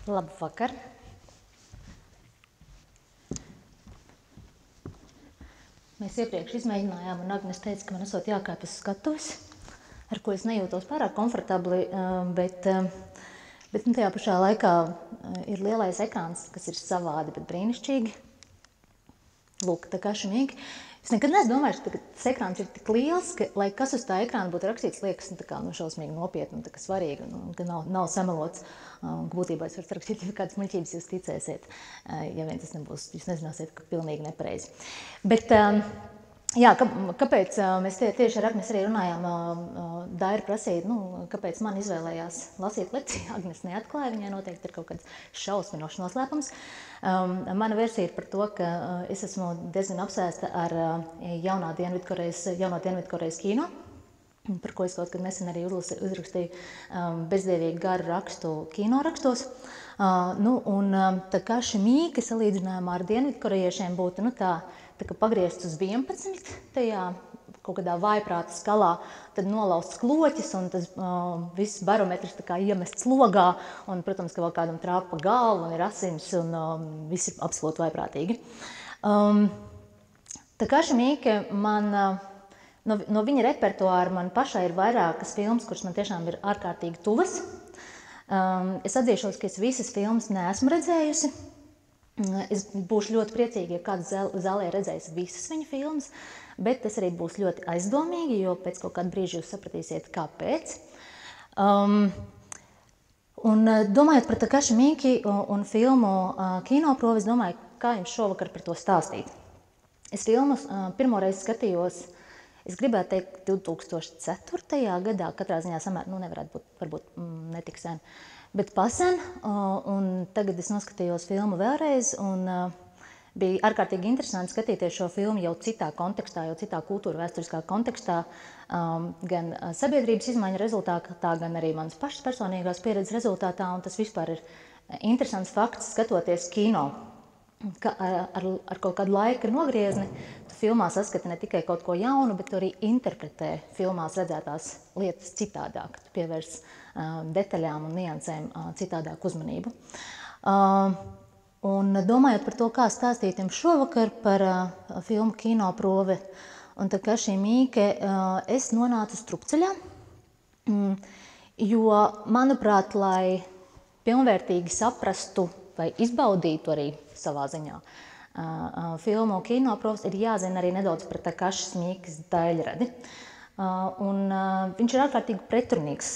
Labvakar! Mēs iepriekš izmēģinājām, un Agnes teica, ka man esot jākāpjas uz skatuves, ar ko es nejūtos pārāk komfortabli, bet tajā pašā laikā ir lielais ekrāns, kas ir savādi, bet brīnišķīgi. Lūk, tā kā šimīgi. Es nekad neesmu domājis, ka tas ekrāns ir tik liels, ka, lai kas uz tā ekrāna būtu rakstīts, liekas, tā kā šausmīgi nopietni un tā kā svarīgi, un ka nav samelots. Būtībā es varu rakstīt, ja kādas muļķības jūs ticēsiet, ja vien tas nebūs, jūs nezināsiet, ka pilnīgi nepareizi. Bet, jā, kāpēc mēs tieši ar Agnes arī runājām, Daira prasīja, kāpēc man izvēlējās lasīt lekciju. Agnes neatklāja, viņai noteikti ir kaut kāds šausminošs noslēpums. Mana versija ir par to, ka es esmu diezgan apsēsta ar jauno Dienvidkorejas kino, par ko es kaut kad nesen arī uzrakstīju bezdievīgi garu rakstu kinorakstos. Takashi salīdzinājumā ar dienvidkorejiešiem būtu tā kā pagriezts uz 11 tajā kaut kādā vājprāta skalā, tad nolausts kloķis un tas viss barometrs tā kā iemests logā un, protams, ka vēl kādam trāpa galva un ir asins un viss ir absolūti vājprātīgi. Takashi Miike man... No viņa repertuāra man pašai ir vairākas filmas, kuras man tiešām ir ārkārtīgi tuvas. Es atzīšos, ka es visas filmas neesmu redzējusi. Es būšu ļoti priecīga, ja kāds zālē redzēs visas viņa filmas, bet tas arī būs ļoti aizdomīgi, jo pēc kaut kāda brīža jūs sapratīsiet, kāpēc. Domājot par Takashi Miike un filmu Kinoprovi, es domāju, kā jums šovakar par to stāstīt. Es filmu pirmoreiz skatījos, es gribētu teikt, 2004. gadā, katrā ziņā nevarētu būt, varbūt netik sen, bet pasen, un tagad es noskatījos filmu vēlreiz, un bija ārkārtīgi interesanti skatīties šo filmu jau citā kontekstā, jau citā kultūra vēsturiskā kontekstā, gan sabiedrības izmaiņu rezultātā, gan arī manas pašas personīgās pieredzes rezultātā, un tas vispār ir interesants fakts skatoties kino. Ar kaut kādu laika nogriezni, tu filmā saskati ne tikai kaut ko jaunu, bet tu arī interpretē filmās redzētās lietas citādāk. Tu pievērs detaļām un niansēm citādāk uzmanību. Un domājot par to, kā stāstīt jums šovakar par filmu Kinoprove un Takashi Miike, es nonācu strupceļā, jo, manuprāt, lai pilnvērtīgi saprastu vai izbaudītu arī savā ziņā filmu Kinoproves, ir jāzina arī nedaudz par Takashi Miikes daļradi. Viņš ir ārkārtīgi pretrunīgs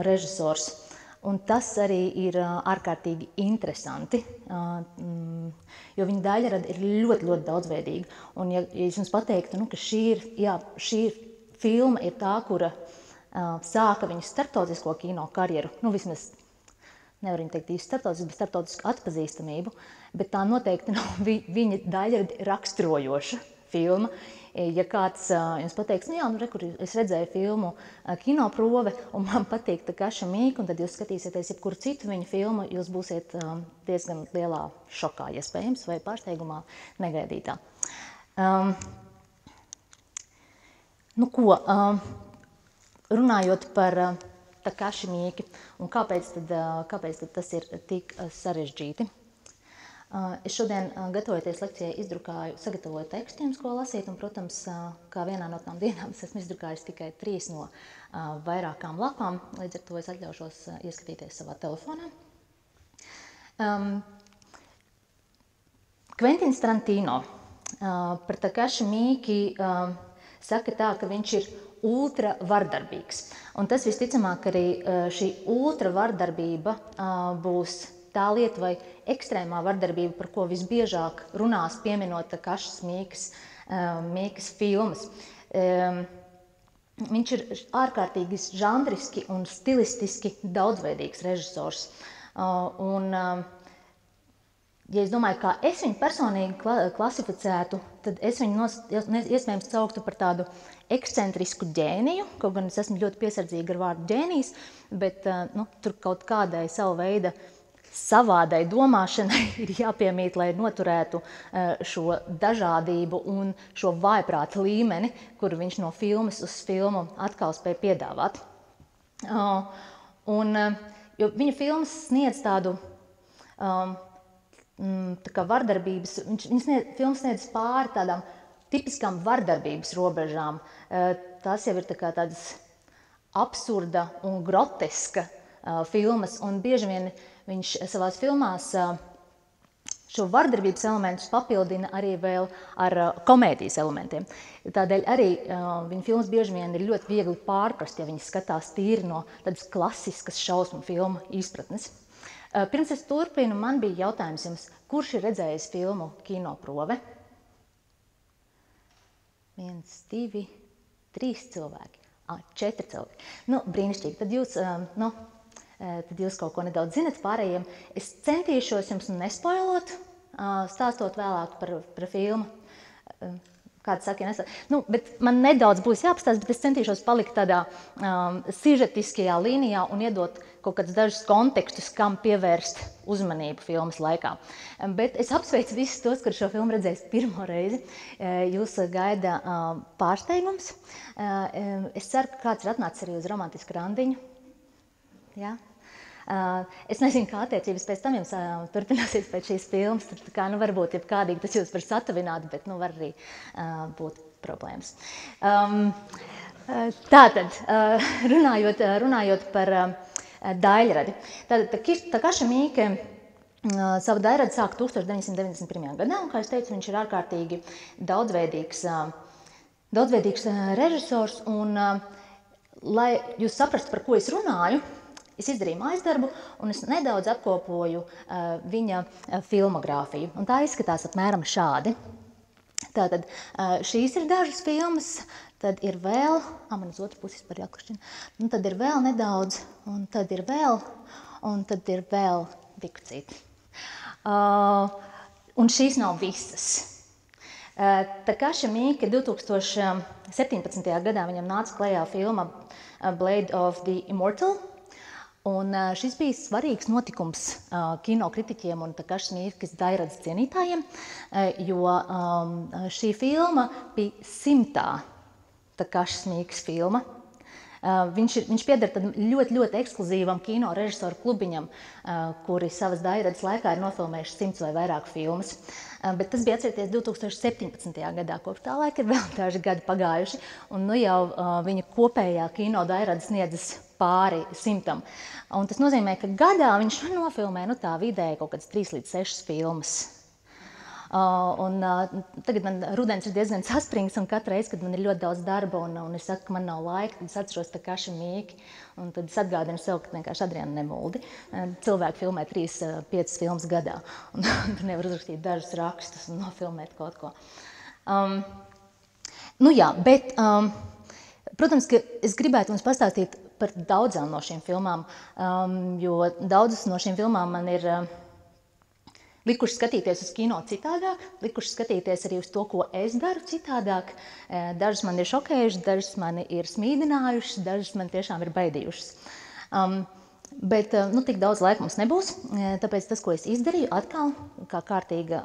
režisors, un tas arī ir ārkārtīgi interesanti, jo viņa daļrada ir ļoti, ļoti daudzveidīga. Un ja es jums pateiktu, ka šī filma ir tā, kura sāka viņu starptautisko kino karjeru, vismaz nevar viņu teikt īsti starptautisku, bet starptautisku atpazīstamību, bet tā noteikti nav viņa daļradi raksturojoša filma. Ja kāds jums pateiks, es redzēju filmu Kinoprove un man patīk Takashi Miike, un tad jūs skatīsieties jebkuru citu viņa filmu, jūs būsiet diezgan lielā šokā, iespējams, vai pārsteigumā negaidītā. Runājot par Takashi Miike un kāpēc tad tas ir tik sarežģīti. Es šodien, gatavojoties lekcijai, sagatavoju tekstu jums, ko lasīt, un, protams, kā vienā no tām dienām es esmu izdrukājis tikai 3 no vairākām lapām, līdz ar to es atļaušos ieskatīties savā telefonā. Kventins Tarantino par Takashi Miike saka tā, ka viņš ir ultra vardarbīgs. Un tas visticamāk arī šī ultra vardarbība būs tā lieta vai ekstrēmā vardarbība, par ko visbiežāk runās pieminot Takashi Miikes filmas. Viņš ir ārkārtīgi žanriski un stilistiski daudzveidīgs režisors. Ja es domāju, kā es viņu personīgi klasificētu, tad es viņu iespējams sauktu par tādu ekscentrisku ģēniju, kaut gan es esmu ļoti piesardzīga ar vārdu ģēnijs, bet tur kaut kādai savu veidu savādai domāšanai ir jāpiemīt, lai noturētu šo dažādību un šo vājprāta līmeni, kuru viņš no filmas uz filmu atkal spēj piedāvāt. Jo viņa filmas sniedz tādu tā kā vardarbības, filmas sniedz pāri tādām tipiskām vardarbības robežām. Tas jau ir tā kā tādas absurda un groteska filmas, un bieži vien viņš savās filmās šo vardarbības elementus papildina arī vēl ar komēdijas elementiem. Tādēļ arī viņa filmas bieži vien ir ļoti viegli pārprast, ja viņi skatās tīri no tādas klasiskas šausmu filmu izpratnes. Pirms es turpinu, man bija jautājums jums, kurš ir redzējis filmu Kinoprove? 1, 2, 3 cilvēki. 4 cilvēki. Brīnišķīgi. Tad jūs kaut ko nedaudz zinat pārējiem. Es centīšos jums nespoilot, stāstot vēlāk par filmu. Kāds saka, ja nestāst. Bet man nedaudz būs jāpastāst, bet es centīšos palikt tādā sižetiskajā līnijā un iedot kaut kādus dažus kontekstus, kam pievērst uzmanību filmas laikā. Bet es apsveicu visus tos, kur šo filmu redzējis pirmo reizi. Jūs gaida pārsteigums. Es ceru, ka kāds ir atnācis arī uz romantisku randiņu. Jā? Es nezinu, kā attiecības pēc tam jums turpināsies pēc šīs filmas. Tad, varbūt jebkādīgi tas jūs var satavināt, bet var arī būt problēmas. Tātad, runājot par daļradi. Tātad Takashi Miike savu daļradi sāka 1991. gadā, un, kā es teicu, viņš ir ārkārtīgi daudzveidīgs režisors, un, lai jūs saprastu, par ko es runāju, es izdarīju mājasdarbu, un es nedaudz apkopoju viņa filmogrāfiju. Un tā izskatās apmēram šādi. Tātad šīs ir dažas filmas, tad ir vēl, man uz otru puses par jāklušķina, tad ir vēl nedaudz, un tad ir vēl diku citi. Un šīs nav visas. Takashi Miike 2017. gadā viņam nāca klajā filma Blade of the Immortal. Un šis bija svarīgs notikums kinokritiķiem un Takashi Miikes daļradas cienītājiem, jo šī filma bija 100. Takashi Miikes filma. Viņš pieder ļoti, ļoti ekskluzīvam kino režisoru klubiņam, kuri savas daļradas laikā ir nofilmējuši 100 vai vairāk filmas. Bet tas bija atcerieties 2017. gadā, kopš tā laika ir vēl daži gadi pagājuši, un jau viņa kopējā kino daļrada sniedzas pāri 100. Un tas nozīmē, ka gadā viņš nofilmē tā vidēji kaut kādas 3 līdz 6 filmas. Tagad man rudens ir diezgan saspringts, un katru reizi, kad man ir ļoti daudz darba, un es saku, ka man nav laika, tad es atceros Takashi Miike, un tad es atgādinu sev, ka vienkārši Adriana nemuldi. Cilvēki filmē 3-5 filmas gadā, un tur nevar uzrakstīt dažus rakstus un nofilmēt kaut ko. Protams, ka es gribētu jums pastāstīt par daudzām no šīm filmām, jo daudzas no šīm filmām man ir likuši skatīties uz kino citādāk, likuši skatīties arī uz to, ko es daru citādāk. Dažas man ir šokējušas, dažas mani ir smīdinājušas, dažas man tiešām ir baidījušas. Bet tik daudz laika mums nebūs, tāpēc tas, ko es izdarīju atkal, kā kārtīga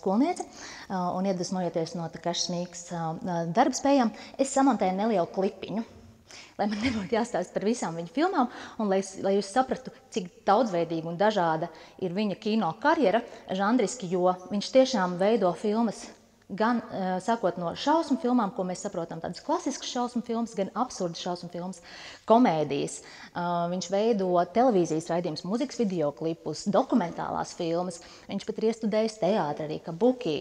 skolniece, un iedvesmojoties no Takashi Miikes darbspējām, es samontēju nelielu klipiņu, lai man nebūtu jāstāsta par visām viņa filmām, un lai jūs saprastu, cik daudzveidīga un dažāda ir viņa kino karjera žanriski, jo viņš tiešām veido filmas gan sākot no šausmu filmām, ko mēs saprotam, tādas klasiskas šausmu filmas, gan absurdas šausmu filmas, komēdijas. Viņš veido televīzijas raidījumus, mūzikas videoklipus, dokumentālās filmas. Viņš pat ir iestudējis teātri arī, kabuki.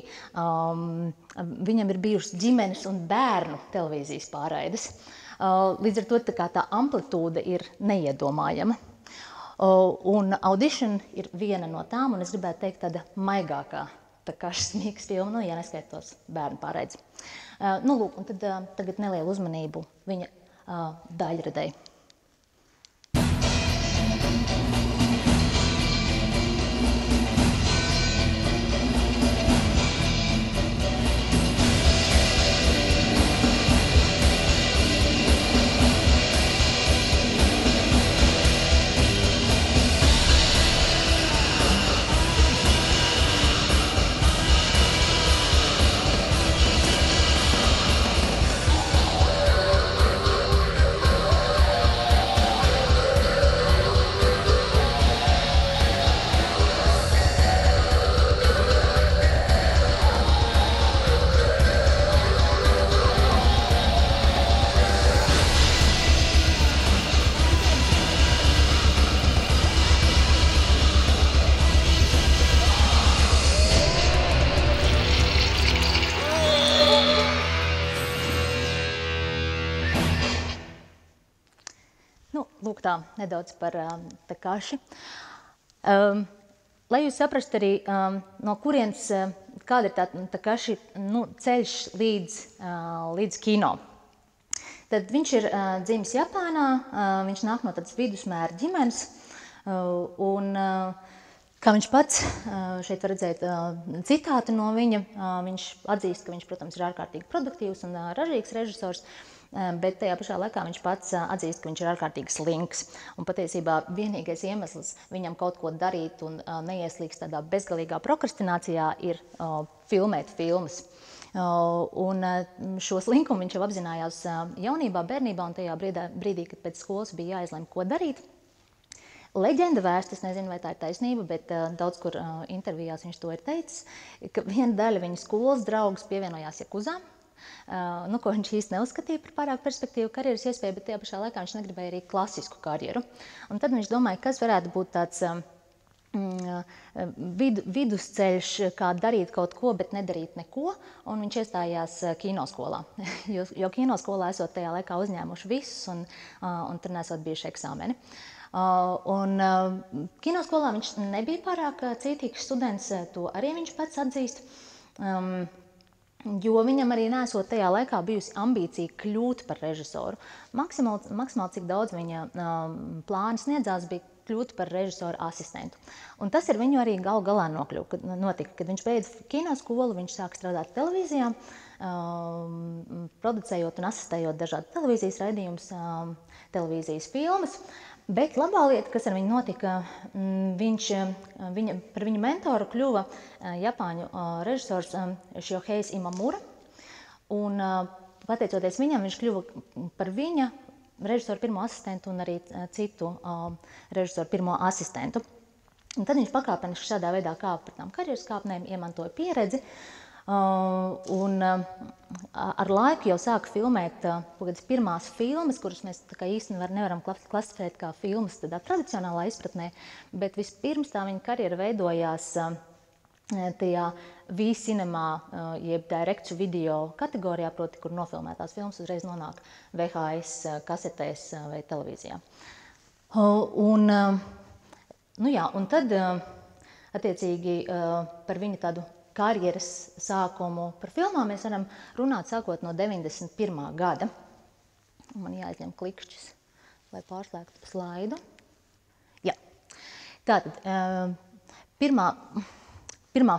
Viņam ir bijušas ģimenes un bērnu televīzijas pārraides. Līdz ar to tā amplitūda ir neiedomājama. Un Audition ir viena no tām, un es gribētu teikt tāda maigākā Takashi Miikes filma, ja neskaitos bērnu pārraides. Un tad tagad nelielu uzmanību viņa daļradei. tā nedaudz par Takashi. Lai jūs saprastu arī, no kurienes, kāda ir tā Takashi ceļš līdz kino. Tad viņš ir dzimis Japānā, viņš nāk no tādas vidusmēra ģimenes, un kā viņš pats, šeit var redzēt citāti no viņa, viņš atzīst, ka viņš, protams, ir ārkārtīgi produktīvs un ražīgs režisors, bet tajā pašā laikā viņš pats atzīst, ka viņš ir ārkārtīgi slinks. Un patiesībā vienīgais iemesls viņam kaut ko darīt un neieslīgst tādā bezgalīgā prokrastinācijā ir filmēt filmas. Un šo slinkumu viņš jau apzinājās jaunībā, bērnībā un tajā brīdī, kad pēc skolas bija jāizlem, ko darīt. Leģenda vēsta, es nezinu, vai tā ir taisnība, bet daudz kur intervijās viņš to ir teicis, ka viena daļa viņa skolas draugus pievienojās Jakuzām, ko viņš īsti neuzskatīja par pārāk perspektīvu karjeras iespēju, bet tajā pašā laikā viņš negribēja arī klasisku karjeru. Un tad viņš domāja, kas varētu būt tāds vidusceļš, kā darīt kaut ko, bet nedarīt neko, un viņš iestājās kinoskolā, jo kinoskolā esot tajā laikā uzņēmuši visus, un tur nesot bijuši eksāmeni. Un kinoskolā viņš nebija pārāk cītīgs students, to arī viņš pats atzīst, jo viņam arī nesot tajā laikā bijusi ambīcija kļūt par režisoru. Maksimāli cik daudz viņa plāni sniedzās, bija kļūt par režisoru asistentu. Un tas ir viņu arī galu galā notika. Kad viņš beidz kinoskolu, viņš sāk strādāt televīzijā, producējot un asistējot dažādu televīzijas raidījumus, televīzijas filmas. Bet labā lieta, kas ar viņu notika, par viņu mentoru kļuva Japāņu režisors Shohei Imamura. Un pateicoties viņam, viņš kļuva par viņa režisoru pirmo asistentu un arī citu režisoru pirmo asistentu. Un tad viņš pakāpeniski šādā veidā kāpa par tām karjeras kāpnēm, iemantoja pieredzi. Un ar laiku jau sāka filmēt pirmās filmas, kuras mēs īsti nevaram klasificēt kā filmas tādā tradicionālā izpratnē, bet vispirms tā viņa karjera veidojās tajā V-cinemā, jeb direct video kategorijā, proti, kur nofilmētās filmas uzreiz nonāk VHS kasetēs vai televīzijā. Un tad, attiecīgi, par viņa tādu karjeras sākumu par filmām mēs varam runāt sākot no 91. gada. Man jāizņem klikšķis, lai pārslēgtu slaidu. Jā. Tātad, pirmā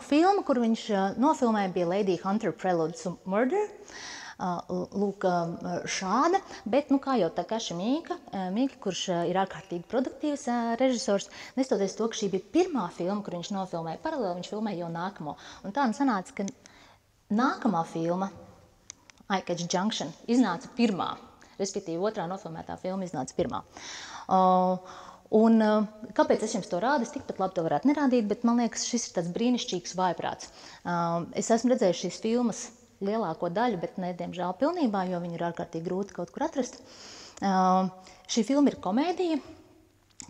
filma, kur viņš nofilmēja, bija Lady Hunter Prelude to Murder. Lūk, šāda, bet, kā jau Takashi Miike, kurš ir ārkārtīgi produktīvs režisors, nestoties to, ka šī bija pirmā filma, kur viņš nofilmēja, paralēli viņš filmēja jau nākamo. Un tā sanāca, ka nākamā filma, Eye Catch Junction, iznāca pirmā, respektīvi otrā nofilmētā filma iznāca pirmā. Un kāpēc es jums to rādu? Es tikpat labi to varētu nerādīt, bet man liekas, šis ir tāds brīnišķīgs vājprāts. Es esmu redzējis šīs filmas lielāko daļu, bet ne, diemžēl, pilnībā, jo viņi ir ārkārtīgi grūti kaut kur atrast. Šī filma ir komēdija.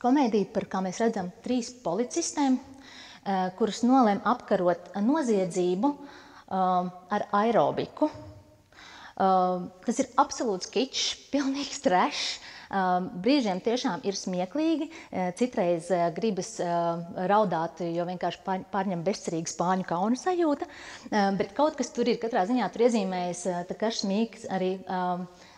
Komēdija par, kā mēs redzam, 3 policistēm, kuras nolēma apkarot noziedzību ar aerobiku. Tas ir absolūts kičs, pilnīgs trešs. Brīžiem tiešām ir smieklīgi, citreiz gribas raudāt, jo vienkārši pārņem bezcerīgu spāņu kauna sajūta, bet kaut kas tur ir, katrā ziņā tur iezīmējas Takashi Miike arī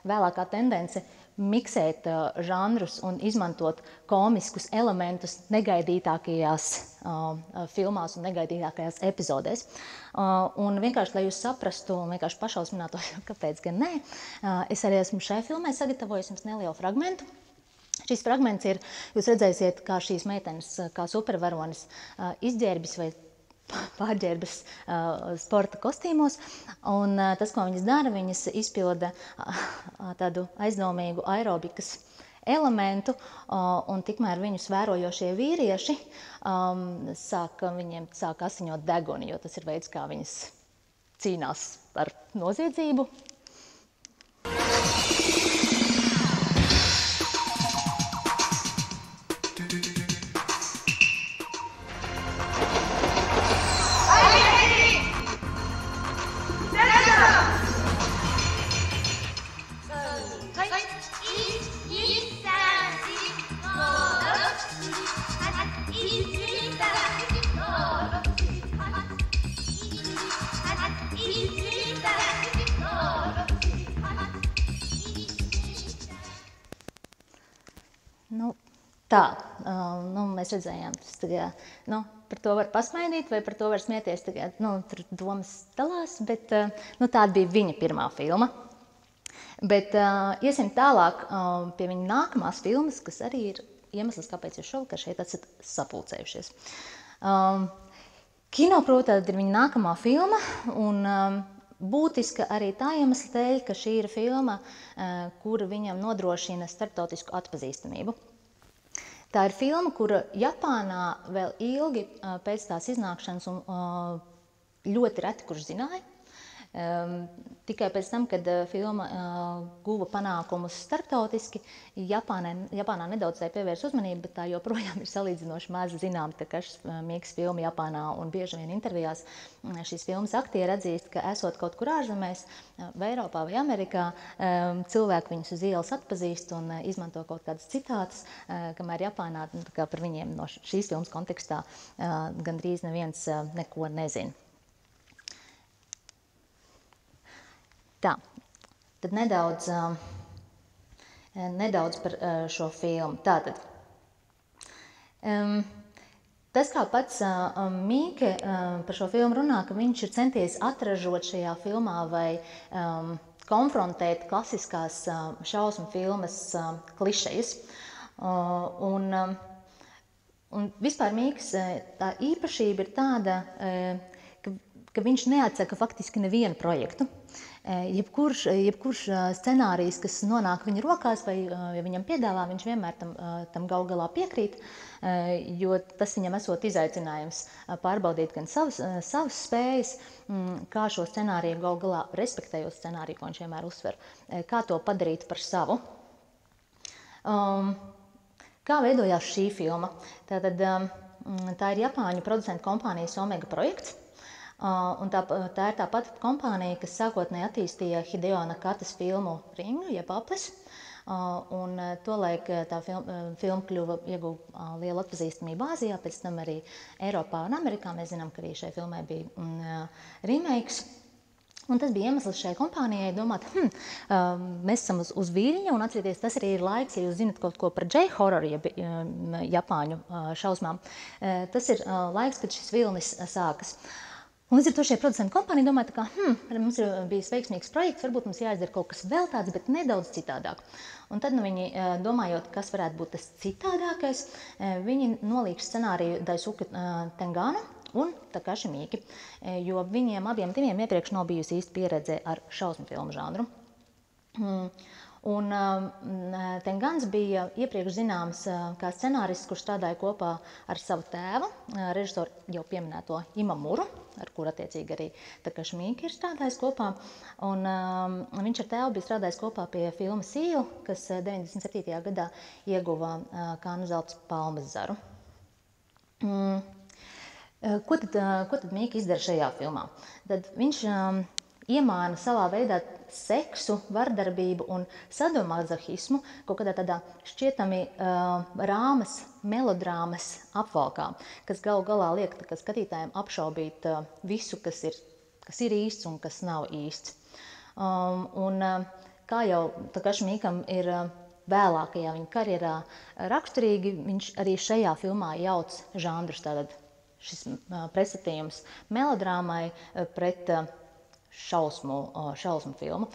vēlākā tendence miksēt žanrus un izmantot komiskus elementus negaidītākajās filmās un negaidītākajās epizodēs. Un vienkārši, lai jūs saprastu un vienkārši pašausminātos, kāpēc gan nē, es arī esmu šai filmai sagatavojis jums nelielu fragmentu. Šis fragments ir, jūs redzēsiet, kā šīs meitenes, kā supervaronis izģērbis vai pārģērbas sporta kostīmos, un tas, ko viņas dara, viņas izpilda tādu aizdomīgu aerobikas elementu, un tikmēr viņus vērojošie vīrieši viņiem sāk asiņot deguni, jo tas ir veids, kā viņas cīnās ar noziedzību. tā, mēs redzējām, par to var pasmaidīt vai par to var smieties, tur domas dalās, bet tāda bija viņa pirmā filma. Bet iesim tālāk pie viņa nākamās filmas, kas arī ir iemesls, kāpēc jūs šovakar šeit esat sapulcējušies. Kino, protams, ir viņa nākamā filma, un būtiska arī tā iemesla dēļ, ka šī ir filma, kura viņam nodrošina starptautisku atpazīstamību. Tā ir filma, kura Japānā vēl ilgi pēc tās iznākšanas ļoti reti kurš zināja. Tikai pēc tam, kad filma guva panākumus starptautiski, Japānā nedaudz tai pievērs uzmanību, bet tā joprojām ir salīdzinoši maz zinām Takašis Miikas filma Japānā, un bieži vien intervijās šīs filmas aktieri atzīst, ka esot kaut kur ārzemēs, vai Eiropā vai Amerikā, cilvēki viņus uz ielas atpazīst un izmanto kaut kādas citātas, kamēr Japānā par viņiem no šīs filmas kontekstā gandrīz neviens neko nezina. Tā, tad nedaudz par šo filmu. Tātad, tas, kā pats Miike par šo filmu runā, ka viņš ir centies atražot šajā filmā vai konfrontēt klasiskās šausmu filmas klišejas. Un vispār Mīkas tā īpašība ir tāda, ka viņš neatsaka faktiski nevienu projektu. Jebkurš scenārijs, kas nonāk viņa rokās vai ja viņam piedāvā, viņš vienmēr tam galu galā piekrīt, jo tas viņam esot izaicinājums pārbaudīt gan savas spējas, kā šo scenāriju galu galā, respektējot scenāriju, ko viņš vienmēr uzsver, kā to padarīt par savu. Kā veidojās šī filma? Tātad, tā ir Japāņu producentu kompānijas Omega projekts. Un tā ir tā pati kompānija, kas sākotnēji attīstīja Hideo Nakatas filmu Ringu, jeb Aplis. Un tolaik tā filma ieguva lielu atpazīstamību Āzijā, pēc tam arī Eiropā un Amerikā. Mēs zinām, ka arī šai filmai bija remakes. Un tas bija iemesls šai kompānijai domāt, mēs esam uz viļņa, un atcerieties, tas arī ir laiks, ja jūs zinat kaut ko par J-horroru, jeb Japāņu šausmām. Tas ir laiks, kad šis vilnis sākas. Un līdz ar to šie producentu kompānija domāja, ka mums ir bijis veiksmīgs projekts, varbūt mums jāizdara kaut kas vēl tāds, bet nedaudz citādāk. Un tad viņi, domājot, kas varētu būt tas citādākais, viņi nolīgš scenāriju Daisuke Tengana un Takashi Miike, jo viņiem abiem iepriekš nav bijusi īsti pieredze ar šausmu filmu žanru. Un Tengans bija iepriekš zināms kā scenārists, kurš strādāja kopā ar savu tēvu, režisoru jau pieminēto Imamuru, ar kuru attiecīgi arī Takashi Miike ir strādājis kopā. Un viņš ar tēvu bija strādājis kopā pie filmas Seal, kas 97. gadā ieguva Kānu zelta palmas zaru. Ko tad Miike izdara šajā filmā? Tad viņš iemāna savā veidā seksu, vardarbību un sadomazohismu kaut kādā tādā šķietami rāmas, melodrāmas apvalkā, kas galu galā liek skatītājiem apšaubīt visu, kas ir īsts un kas nav īsts. Un kā jau Takashi Miikam ir vēlākajā viņa karjerā raksturīgi, viņš arī šajā filmā jauc žanrus, tātad šis pretstatījums melodrāmai pret šausmu filmu.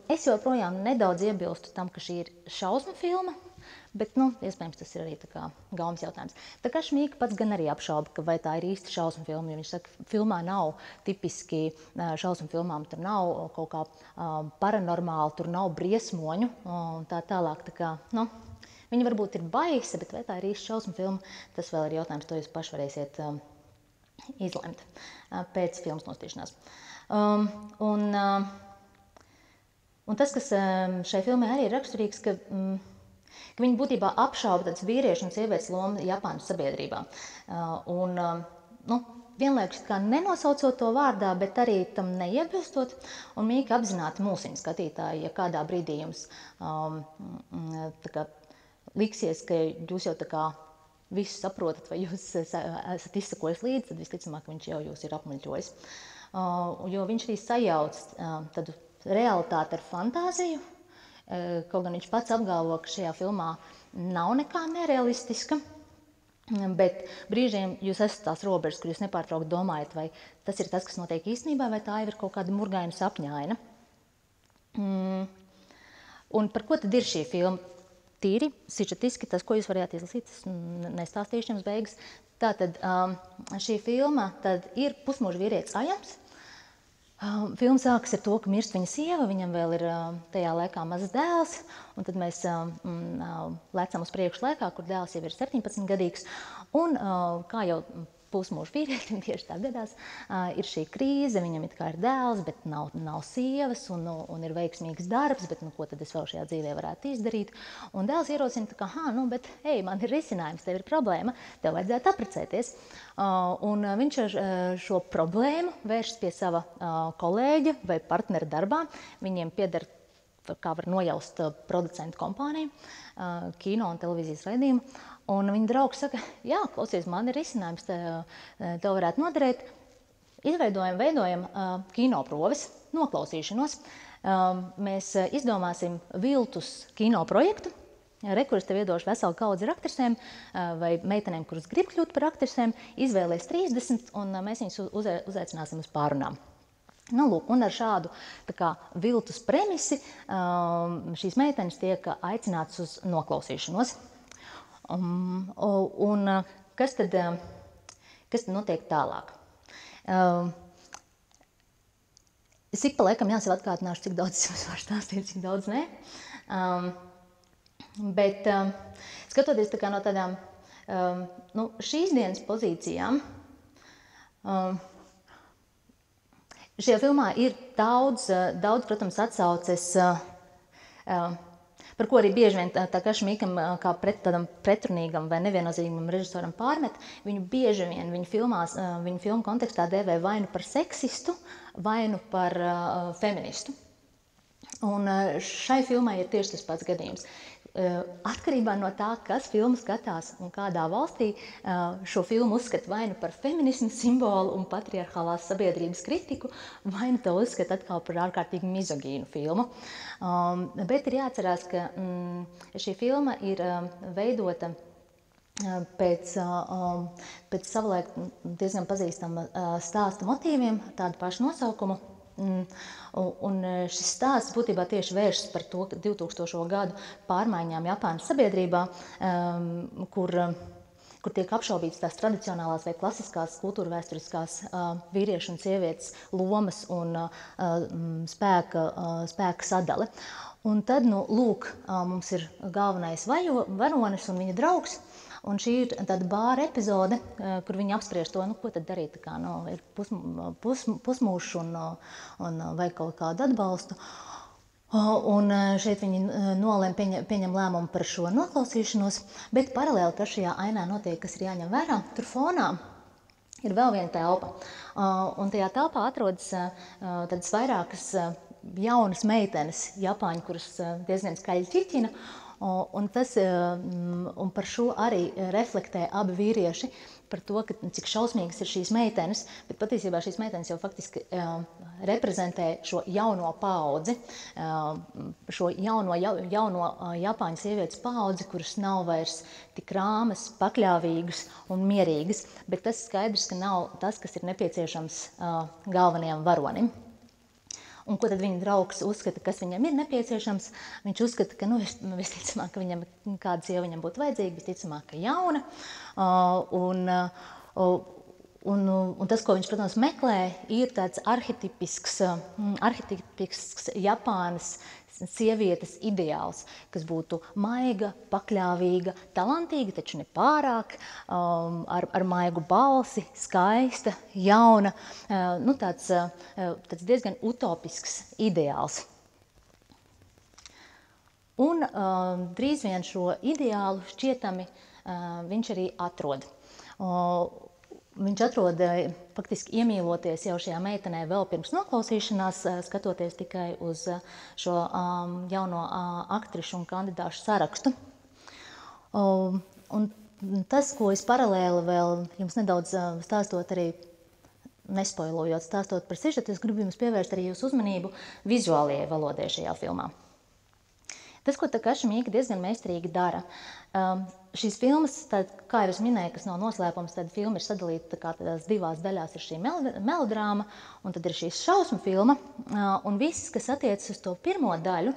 Es joprojām nedaudz iebilstu tam, ka šī ir šausmu filma, bet, iespējams, tas ir arī tā kā gaumas jautājums. Takashi Miike pats gan arī apšauba, ka vai tā ir īsta šausmu filma, jo viņš saka, filmā nav tipiski šausmu filmām, tur nav kaut kā paranormāli, tur nav briesmoņu un tā tālāk. Tā kā, viņa varbūt ir baisa, bet vai tā ir īsta šausmu filma, tas vēl ir jautājums, to jūs paši varēsiet izlemt pēc filmas nostīšanās. Un tas, kas šai filmai arī ir raksturīgs, ka viņi būtībā apšauba tādas vīriešu un sievietes lomu Japāņu sabiedrībā. Vienlaikus kā nenosaucot to vārdā, bet arī tam neiebilstot. Un Miike apzināti mulsina skatītāji, ja kādā brīdī jums liksies, ka jūs jau tā kā visu saprotat, vai jūs esat izsakojis līdzi, tad visticamāk viņš jau jūs ir apmuļķojis. Jo viņš arī sajauc tādu realitāti ar fantāziju, kaut gan viņš pats apgalvo, ka šajā filmā nav nekā nerealistiska, bet brīžiem jūs esat tās robežas, kur jūs nepārtraukti domājat, vai tas ir tas, kas notiek īstenībā, vai tā jau ir kaut kāda murgaina sapņaina. Un par ko tad ir šī filma? Tīri sižetiski, tas, ko jūs varējāt izlasīt, es nestāstīšu jums beigas. Tātad šī filma tad ir pusmuža vīrietis Ajams. Filma sākas ar to, ka mirst viņa sieva, viņam vēl ir tajā laikā mazs dēls, un tad mēs lecam uz priekšu laikā, kur dēls jau ir 17 gadīgs, un kā jau pusmuža vīrietim tieši tā gadās, ir šī krīze, viņam it kā ir dēls, bet nav sievas, un ir veiksmīgs darbs, bet ko tad es vēl šajā dzīvē varētu izdarīt? Un dēls ierosina, tā kā, bet, man ir risinājums, tev ir problēma, tev vajadzētu apprecēties. Un viņš ar šo problēmu vēršas pie sava kolēģa vai partnera darbā. Viņiem pieder, kā var nojaust, producentu kompāniju, kino un televīzijas raidījumu. Un viņa draugs saka, jā, klausies, man ir risinājums, tev varētu noderēt. Veidojam kinoproves, noklausīšanos. Mēs izdomāsim viltus kino projektu, kuras tev iedošu veselu kaudzi ar aktrisēm vai meitenēm, kuras grib kļūt par aktrisēm, izvēlēs 30, un mēs viņus uzaicināsim uz pārunām. Lūk, un ar šādu viltus premisi šīs meitenes tiek aicinātas uz noklausīšanos. Un kas tad notiek tālāk? Es ik pa laikam sev atkārtināšu, cik daudz es jums varu stāstīt, cik daudz nē. Bet skatoties no tādām šīs dienas pozīcijām, šajā filmā ir daudz, protams, atsauces, par ko arī bieži vien tā kā Šmīkam, kā tādam pretrunīgam vai neviennozīmīgam režisoram pārmet, viņu bieži vien viņu filmu kontekstā dēvē vai nu par seksistu, vai nu par feministu. Un šai filmai ir tieši tas pats gadījums. Atkarībā no tā, kas filmu skatās un kādā valstī, šo filmu uzskata vai nu par feminismu simbolu un patriarchālās sabiedrības kritiku, vai nu to uzskata atkal par ārkārtīgi mizogīnu filmu. Bet ir jāatcerās, ka šī filma ir veidota pēc savulaik diezgan pazīstama stāsta motīviem, tādu pašu nosaukumu. Un šis stāsts būtībā tieši vēršas par to 2000. Gadu pārmaiņām Japānas sabiedrībā, kur tiek apšaubītas tās tradicionālās vai klasiskās kultūra vēsturiskās vīriešu un sievietes lomas un spēka sadale. Un tad, lūk, mums ir galvenais varonis un viņa draugs. Un šī ir tāda bāra epizode, kur viņi apspriež to, ko tad darīt, ir pusmūžs un vajag kaut kādu atbalstu. Un šeit viņi pieņem lēmumu par šo noklausīšanos, bet paralēli, kas šajā ainā notiek, kas ir jāņem vērā, tur fonā ir vēl viena telpa. Un tajā telpā atrodas tādas vairākas jaunas meitenes, Japāņu, kuras diezgan skaļi ķiķina. Un par šo arī reflektē abi vīrieši, par to, cik šausmīgas ir šīs meitenes, bet patiesībā šīs meitenes jau faktiski reprezentē šo jauno paudzi, šo jauno Japāņu sievietes paudzi, kuras nav vairs tik rāmas, pakļāvīgas un mierīgas, bet tas skaidrs, ka nav tas, kas ir nepieciešams galvenajam varonim. Un ko tad viņa draugs uzskata, kas viņam ir nepieciešams? Viņš uzskata, ka visticamāk, ka viņam kāda sieva viņam būtu vajadzīga, visticamāk, ka jauna. Un tas, ko viņš, protams, meklē, ir tāds arhetipisks Japānas sievietes ideāls, kas būtu maiga, pakļāvīga, talantīga, taču ne pārāk, ar maigu balsi, skaista, jauna, tāds diezgan utopisks ideāls. Un drīz vien šo ideālu šķietami viņš arī atrod. Viņš atrod faktiski iemīloties jau šajā meitenē vēl pirms noklausīšanās, skatoties tikai uz šo jauno aktrišu un kandidāšu sarakstu. Un tas, ko es paralēli vēl jums nedaudz stāstot arī, nespoilojot, stāstot par sižetu, es gribu jums pievērst arī jūsu uzmanību vizuālajai valodai šajā filmā. Tas, ko Takashi Miike diezgan meistarīgi dara, šīs filmas, kā jau es minēju, kas nav noslēpums, tad filma ir sadalīta tādās divās daļās. Ir šī melodrāma, un tad ir šī šausmu filma. Un viss, kas attiecas uz to pirmo daļu,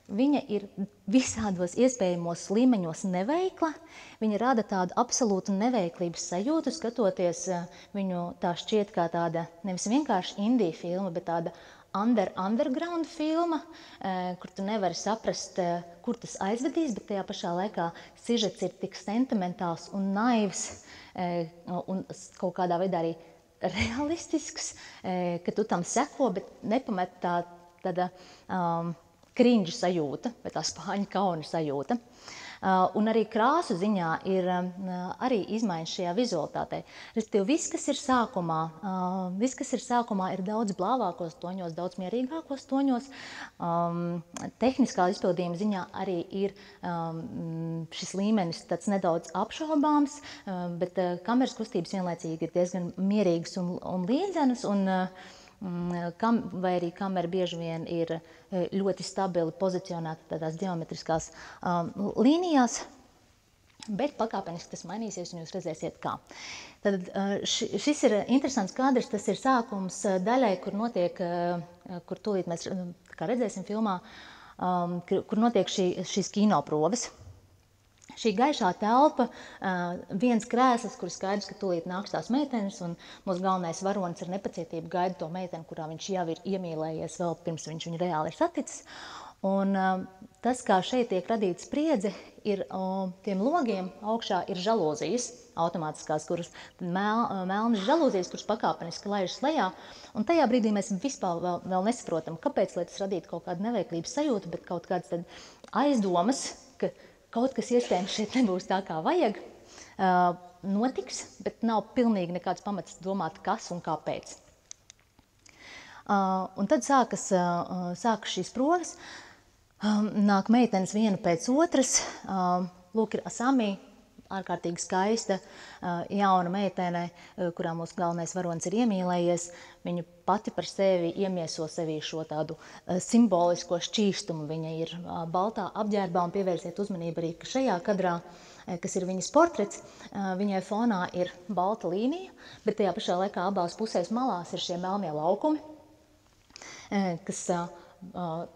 viņa ir visādos iespējamos līmeņos neveikla. Viņa rada tādu absolūtu neveiklības sajūtu, skatoties viņu tā šķiet kā tāda nevis vienkārši indija filma, bet tāda underground filma, kur tu nevari saprast, kur tas aizvedīs, bet tajā pašā laikā sižets ir tik sentimentāls un naivs un kaut kādā veidā arī realistisks, ka tu tam seko, bet nepamet tāda cringe sajūta, vai tā spāņu kauna sajūta. Un arī krāsu ziņā ir arī izmaiņas šajā vizualitātē. Respektīvi, viss, kas ir sākumā, ir daudz blāvākos toņos, daudz mierīgākos toņos. Tehniskā izpildījuma ziņā arī ir šis līmenis tāds nedaudz apšaubāms, bet kameras kustības vienlaicīgi ir diezgan mierīgas un līdzenas, vai arī kamera bieži vien ir ļoti stabili pozicionēta tādās geometriskās līnijās, bet pakāpeniski tas mainīsies, un jūs redzēsiet, kā. Tad šis ir interesants kadrs, tas ir sākums daļai, kur tūlīt mēs redzēsim filmā, kur notiek šīs kinoproves. Šī gaišā telpa, viens krēsls, kur skaidrs, ka tūlīt nāks tās meitenes, un mūsu galvenais varonis ar nepacietību gaida to meiteni, kurā viņš jau ir iemīlējies vēl pirms viņš viņu reāli ir saticis. Un tas, kā šeit tiek radīta spriedze, ir tiem logiem augšā ir žalūzijas automātiskās, kuras melnas žalūzijas, kuras pakāpeniski laižas lejā. Un tajā brīdī mēs vispār vēl nesaprotam, kāpēc, lai tas radītu kaut kādu neveiklības sajūtu, bet kaut kādas aizdomas, ka kaut kas iespējams šeit nebūs tā, kā vajag, notiks, bet nav pilnīgi nekāds pamats domāt, kas un kāpēc. Un tad sākas šīs proves, nāk meitenes viena pēc otras, lūk ir Asami, ārkārtīgi skaista jauna meitene, kurā mūsu galvenais varonis ir iemīlējies. Viņa pati par sevi iemieso sevī šo tādu simbolisko šķīstumu. Viņa ir baltā apģērbā, un pievērsiet uzmanību arī, ka šajā kadrā, kas ir viņas portrets, viņai fonā ir balta līnija, bet tajā pašā laikā abās pusēs malās ir šie melnie laukumi, kas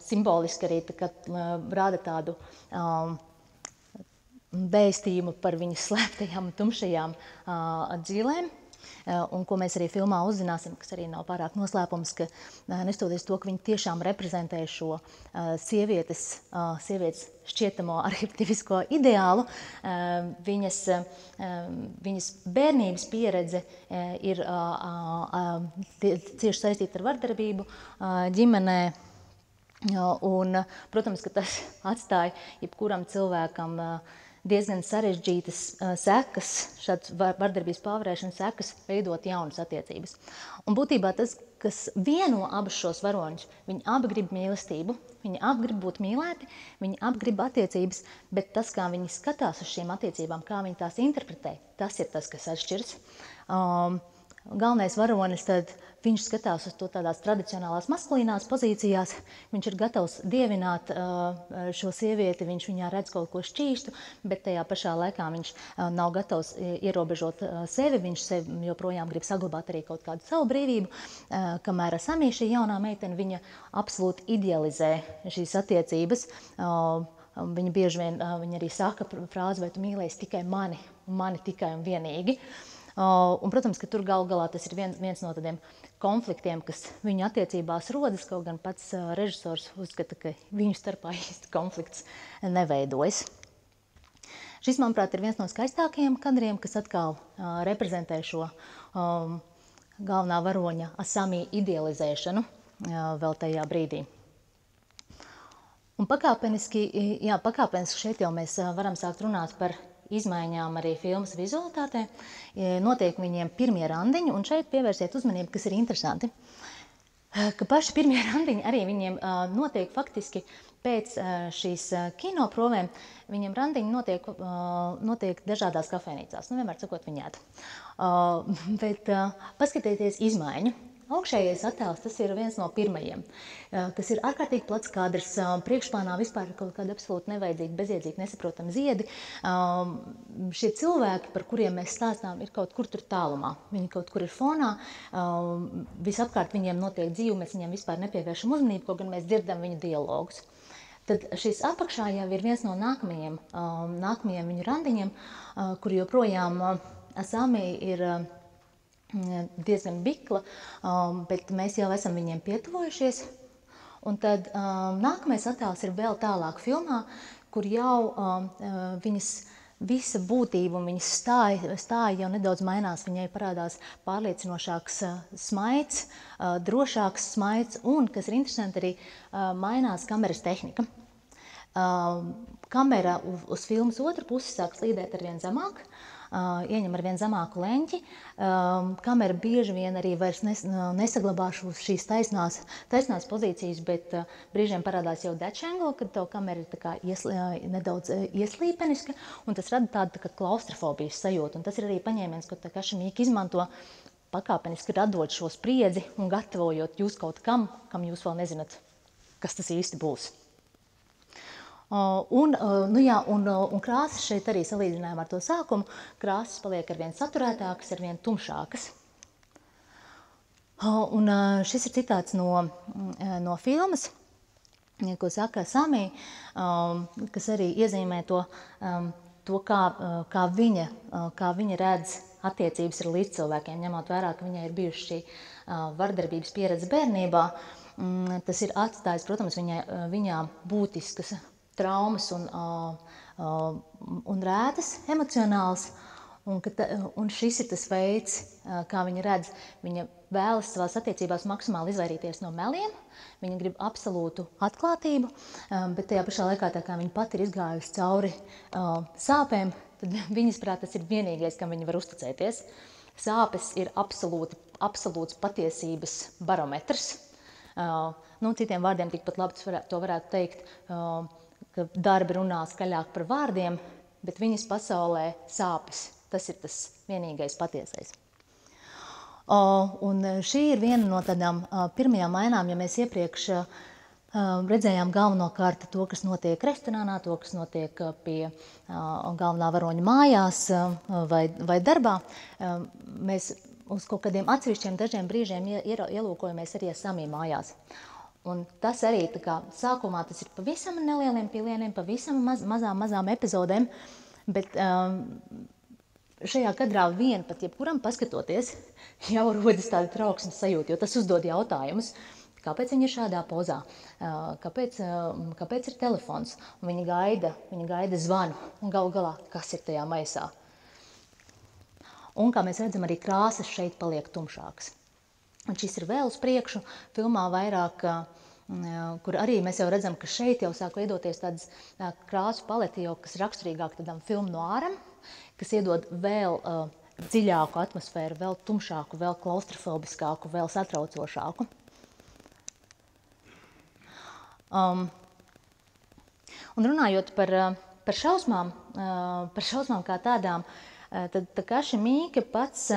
simboliski arī rāda tādu vēstījumu par viņas slēptajām tumšajām dzīlēm, un ko mēs arī filmā uzzināsim, kas arī nav pārāk noslēpums, ka nestoties to, ka viņi tiešām reprezentē šo sievietes šķietamo arhiptivisko ideālu, viņas bērnības pieredze ir cieši saistīta ar vardarbību ģimenē. Un, protams, ka tas atstāja jebkuram cilvēkam diezgan sarežģītas sekas, šādas vardarbības pārvarēšanas sekas, veidot jaunas attiecības. Un būtībā tas, kas vieno abus šos varoņus, viņi abi grib mīlestību, viņi abi grib būt mīlēti, viņi abi grib attiecības, bet tas, kā viņi skatās uz šīm attiecībām, kā viņi tās interpretē, tas ir tas, kas atšķiras. Galvenais varonis, tad viņš skatās uz to tādās tradicionālās maskulīnās pozīcijās, viņš ir gatavs dievināt šo sievieti, viņš viņā redz kaut ko šķīstu, bet tajā pašā laikā viņš nav gatavs ierobežot sevi, viņš sevi joprojām grib saglabāt arī kaut kādu savu brīvību, kamēr Asami, šī jaunā meitene, viņa absolūti idealizē šīs attiecības. Viņa bieži vien viņa arī saka frāzi, vai tu mīlēsi tikai mani tikai un vienīgi. Un, protams, ka tur galu galā tas ir viens no tādiem konfliktiem, kas viņu attiecībās rodas, kaut gan pats režisors uzskata, ka viņu starpā īsti konflikts neveidojas. Šis, manuprāt, ir viens no skaistākajiem kadriem, kas atkal reprezentē šo galvenā varoņa Asami idealizēšanu vēl tajā brīdī. Un pakāpeniski šeit jau mēs varam sākt runāt par izmaiņām arī filmas vizualitātē. Notiek viņiem pirmie randiņi, un šeit pievērsiet uzmanību, kas ir interesanti, ka paši pirmie randiņi arī viņiem notiek faktiski pēc šīs kinoprovēm. Viņiem randiņi notiek dažādās kafejnīcās, vienmēr sakot viņāt. Bet paskatieties izmaiņu. augšējais attēls, tas ir viens no pirmajiem. Tas ir ārkārtīgi plats kadrs, priekšplānā vispār ir kaut kāda absolūti nevajadzīga, bezjēdzīga, nesaprotama ziedi. Šie cilvēki, par kuriem mēs stāstām, ir kaut kur tur tālumā. Viņi kaut kur ir fonā, visapkārt viņiem notiek dzīve, mēs viņiem vispār nepievēršam uzmanību, kaut gan mēs dzirdam viņu dialogus. Tad šis apakšā jau ir viens no nākamajiem viņu randiņiem, kur joprojām Asami ir diezgan bikla, bet mēs jau esam viņiem pietuvojušies. Un tad nākamais attēls ir vēl tālāk filmā, kur jau viņas visa būtība un viņas stāja jau nedaudz mainās. Viņai parādās pārliecinošāks smaids, drošāks smaids un, kas ir interesanti, arī mainās kameras tehnika. Kamera uz filmas otru pusi sāk slīdēt arvien zemāk, ieņem arvien zemāku leņķi. Kamera bieži vien arī vairs nesaglabā šīs taisnās pozīcijas, bet brīžiem parādās jau Dutch angle, kad tev kamera ir tā kā nedaudz ieslīpeniska, un tas rada tādu tā kā klaustrofobijas sajūtu. Un tas ir arī paņēmiens, ko Takashi Miike izmanto pakāpeniski radot šo spriedzi un gatavojot jūs kaut kam jūs vēl nezināt, kas tas īsti būs. Un krāsas šeit arī salīdzinājumā ar to sākumu. Krāsas paliek arvien saturētākas, arvien tumšākas. Un šis ir citāts no filmas, ko saka Asami, kas arī iezīmē to kā viņa redz attiecības ar līdzcilvēkiem, ņemot vērā, ka viņai ir bijuši šī vardarbības pieredze bērnībā. Tas ir atstājis, protams, viņā būtiskas traumas un rētas emocionāls, un šis ir tas veids, kā viņa redz. Viņa vēlas savās attiecībās maksimāli izvairīties no meliem, viņa grib absolūtu atklātību, bet tajā pašā laikā, tā kā viņa pati ir izgājusi cauri sāpēm, tad viņas prāt tas ir vienīgais, kam viņa var uzticēties. Sāpes ir absolūts patiesības barometrs. Citiem vārdiem tikpat labi to varētu teikt, ka darbi runā skaļāk par vārdiem, bet viņas pasaulē sāpes. Tas ir tas vienīgais patiesais. Un šī ir viena no tādām pirmajām ainām, ja mēs iepriekš redzējām galvenokārt to, kas notiek restorānā, to, kas notiek pie galvenā varoņa mājās vai darbā. Mēs uz kaut kādiem atsevišķiem dažiem brīžiem ielūkojamies arī Asami mājās. Un tas arī tā kā sākumā tas ir pavisam nelieliem pilieniem, pavisam mazām epizodēm, bet šajā kadrā pat jebkuram paskatoties, jau rodas tāda trauksmes sajūta, jo tas uzdod jautājumus. Kāpēc viņa ir šādā pozā? Kāpēc ir telefons? Un viņa gaida zvanu, un galu galā, kas ir tajā maisā? Un, kā mēs redzam, arī krāsas šeit paliek tumšākas. Un šis ir vēl uz priekšu, filmā vairāk, kur arī mēs jau redzam, ka šeit jau sāk veidoties tādas krāsu paleti, jau, kas raksturīgāk tādam film noāram, kas iedod vēl dziļāku atmosfēru, vēl tumšāku, vēl klaustrofobiskāku, vēl satraucošāku. Un runājot par šausmām kā tādām, tad Takashi Miike pats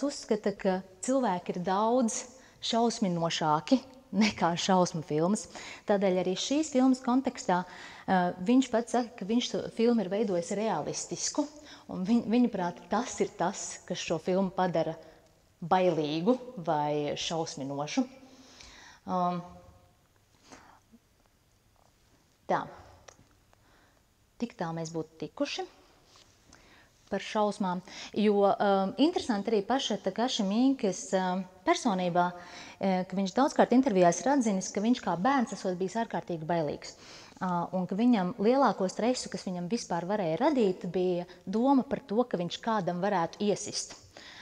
uzskata, ka cilvēki ir daudz šausminošāki nekā šausmu filmas. Tādēļ arī šīs filmas kontekstā viņš pats saka, ka viņš filmu ir veidojis realistisku, un viņuprāt, tas ir tas, kas šo filmu padara bailīgu vai šausminošu. Tā. Tik tā mēs būtu tikuši par šausmām, jo interesanti arī paša Takashi Miikes personībā, ka viņš daudzkārt intervijās ir atzinis, ka viņš kā bērns esot bijis ārkārtīgi bailīgs. Un ka viņam lielāko stresu, kas viņam vispār varēja radīt, bija doma par to, ka viņš kādam varētu iesist.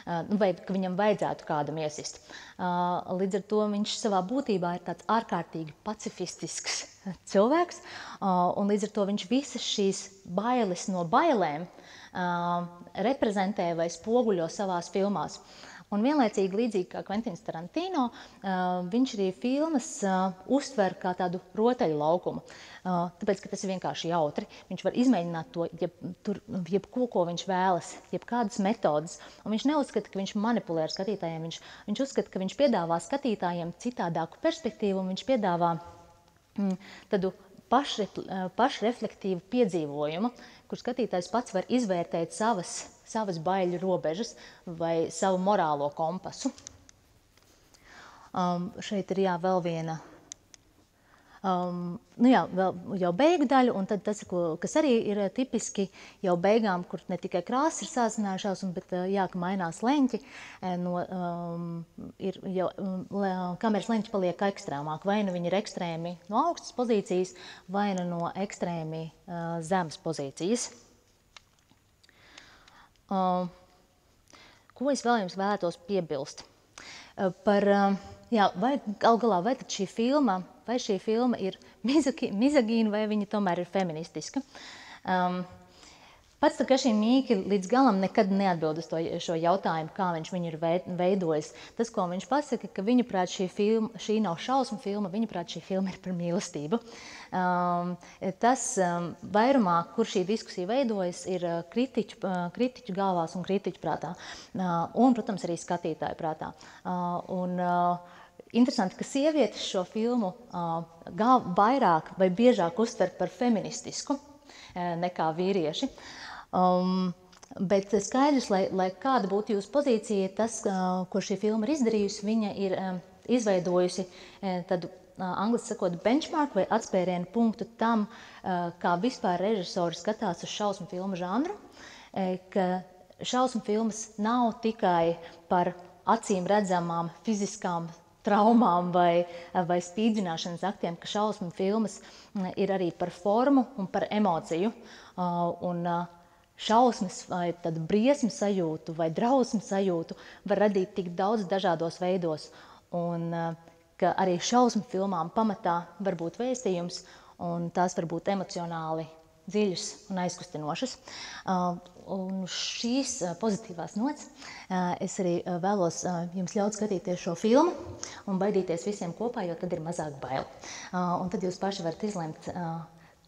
Vai ka viņam vajadzētu kādam iesist. Līdz ar to viņš savā būtībā ir tāds ārkārtīgi pacifistisks cilvēks, un līdz ar to viņš visas šīs bailes no bailēm reprezentē vai spoguļo savās filmās. Un vienlaicīgi, līdzīgi kā Kventins Tarantino, viņš arī filmas uztver kā tādu rotaļu laukumu. Tāpēc, ka tas ir vienkārši jautri. Viņš var izmēģināt to, jebko, ko viņš vēlas, jebkādas metodas. Un viņš neuzskata, ka viņš manipulē ar skatītājiem. Viņš uzskata, ka viņš piedāvā skatītājiem citādāku perspektīvu, un viņš piedāvā tādu pašreflektīvu piedzīvojumu, kur skatītājs pats var izvērtēt savas baiļu robežas vai savu morālo kompasu. Šeit ir vēl viena vēl jau beigu daļa, un tad tas, kas arī ir tipiski jau beigām, kur ne tikai krāsas ir sāsinājušās, bet ka mainās leņķi, kameras leņķi paliek ekstrēmāk. Vai nu viņi ir ekstrēmi no augstas pozīcijas, vai nu no ekstrēmi zemes pozīcijas. Ko es vēl jums vēlētos piebilst? Vai gal galā, vai šī filma ir mizogīna, vai viņa tomēr ir feministiska? Pats Takashi Miike līdz galam nekad neatbild uz šo jautājumu, kā viņš viņu ir veidojis. Tas, ko viņš pasaka, ka viņaprāt šī nav šausmu filma, viņaprāt šī filma ir par mīlestību. Tas vairumā, kur šī diskusija veidojas, ir kritiķu galvās un kritiķu prātā. Un, protams, arī skatītāju prātā. Interesanti, ka sievietes šo filmu vairāk vai biežāk uztver par feministisku nekā vīrieši. Bet skaidrs, lai kāda būtu jūsu pozīcija, tas, ko šī filma ir izdarījusi, viņa ir izveidojusi tādu, angliski sakot, benchmark vai atspērienu punktu tam, kā vispār režisori skatās uz šausmu filmu žanru, ka šausmu filmas nav tikai par acīm redzamām fiziskām traumām vai spīdzināšanas aktiem, ka šausmu filmas ir arī par formu un par emociju. Un šausmas vai tādu briesmu sajūtu vai drausmu sajūtu var radīt tik daudz dažādos veidos. Un ka arī šausmu filmām pamatā var būt vēstījums, un tās var būt emocionāli dziļas un aizkustinošas. Un šīs pozitīvās nots es arī vēlos jums ļaut skatīties šo filmu un baidīties visiem kopā, jo tad ir mazāk bail. Un tad jūs paši varat izlemt,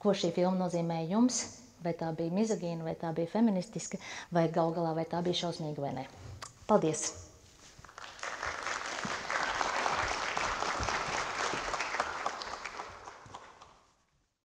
ko šī filma nozīmē jums, vai tā bija mizogīna, vai tā bija feministiska, vai gal galā, vai tā bija šausmīga vai ne. Paldies!